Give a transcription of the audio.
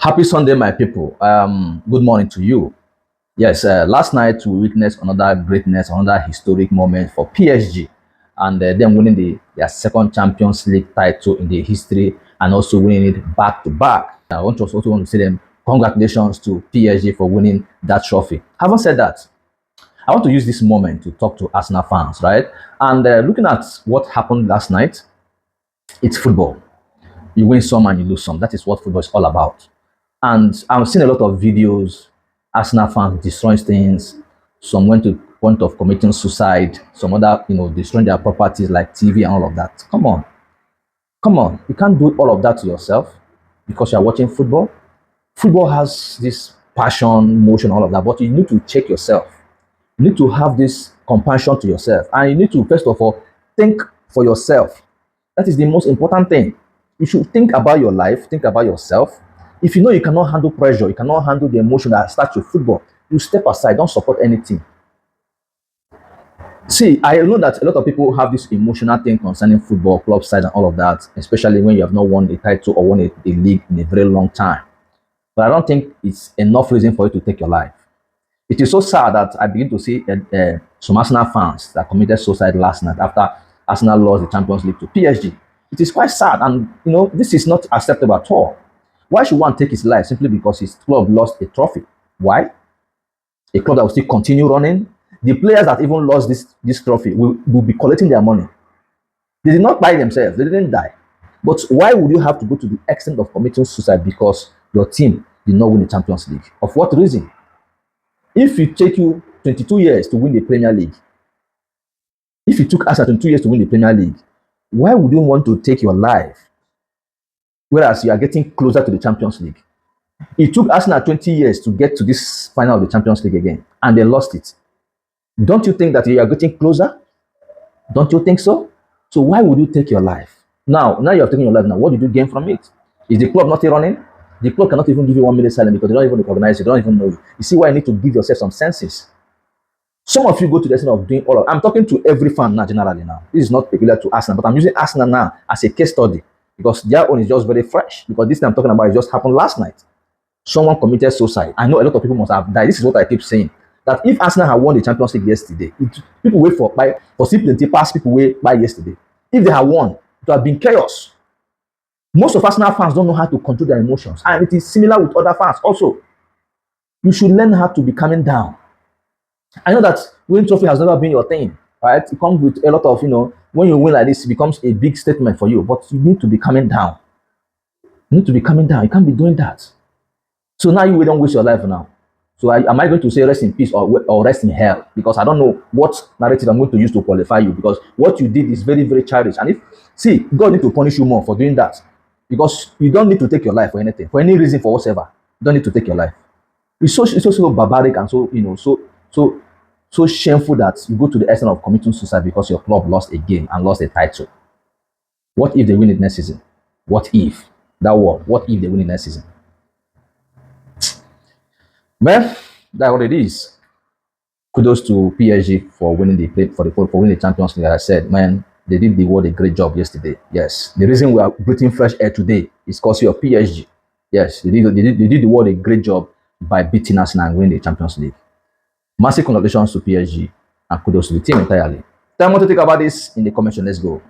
Happy Sunday, my people. Good morning to you. Yes, last night we witnessed another greatness, another historic moment for PSG, and them winning their second Champions League title in the history, and also winning it back to back. I also want to say them congratulations to PSG for winning that trophy. Having said that, I want to use this moment to talk to Arsenal fans, right? And looking at what happened last night, it's football. You win some and you lose some. That is what football is all about. And I've seen a lot of videos, Arsenal fans destroying things. Some went to point of committing suicide. Some other, destroying their properties like TV and all of that. Come on. You can't do all of that to yourself because you're watching football. Football has this passion, motion, all of that, but you need to check yourself. You need to have this compassion to yourself, and you need to first of all think for yourself. That is the most important thing. You should think about your life, think about yourself. If you know you cannot handle pressure, you cannot handle the emotion that starts with football, you step aside, don't support anything. See, I know that a lot of people have this emotional thing concerning football, club side, and all of that, especially when you have not won a title or won a league in a very long time. But I don't think it's enough reason for you to take your life. It is so sad that I begin to see some Arsenal fans that committed suicide last night after Arsenal lost the Champions League to PSG. It is quite sad, and this is not acceptable at all. Why should one take his life simply because his club lost a trophy? Why? A club that will still continue running. The players that even lost this trophy will be collecting their money. They did not buy themselves, they didn't die. But why would you have to go to the extent of committing suicide because your team did not win the Champions League? Of what reason? If it take you 22 years to win the Premier League, if it took us 22 years to win the Premier League, why would you want to take your life? Whereas you are getting closer to the Champions League. It took Arsenal 20 years to get to this final of the Champions League again, and they lost it. Don't you think that you are getting closer? Don't you think so? So why would you take your life? Now you have taken your life. Now, what did you gain from it? Is the club not running? The club cannot even give you 1 minute silence because they don't even recognize you, they don't even know you. You see why you need to give yourself some senses. Some of you go to the extent of doing all of. I'm talking to every fan now, generally now. This is not peculiar to Arsenal, but I'm using Arsenal now as a case study because their own is just very fresh. Because this thing I'm talking about it just happened last night. Someone committed suicide. I know a lot of people must have died. This is what I keep saying. That if Arsenal had won the Champions League yesterday, people wait for simply past people wait by yesterday. If they had won, it would have been chaos. Most of Arsenal fans don't know how to control their emotions, and it is similar with other fans also. You should learn how to be calming down. I know that winning trophy has never been your thing, right? It comes with a lot of, when you win like this, it becomes a big statement for you, but you need to be calming down. You need to be calming down. You can't be doing that. So now you don't waste your life now. So am I going to say rest in peace or rest in hell? Because I don't know what narrative I'm going to use to qualify you. Because what you did is very, very childish. And God need to punish you more for doing that. Because you don't need to take your life for anything, for any reason, for whatever. You don't need to take your life. It's so barbaric and so shameful that you go to the extent of committing suicide because your club lost a game and lost a title. What if they win it next season? What if? That word. What if they win it next season? Well, that's what it is. Kudos to PSG for winning for winning the Champions League. Like I said, man, they did the world a great job yesterday. Yes, the reason we are breathing fresh air today is because of PSG. Yes, they did the world a great job by beating Arsenal and winning the Champions League. Massive congratulations to PSG and kudos to the team entirely. Tell me what to think about this in the comment section. Let's go.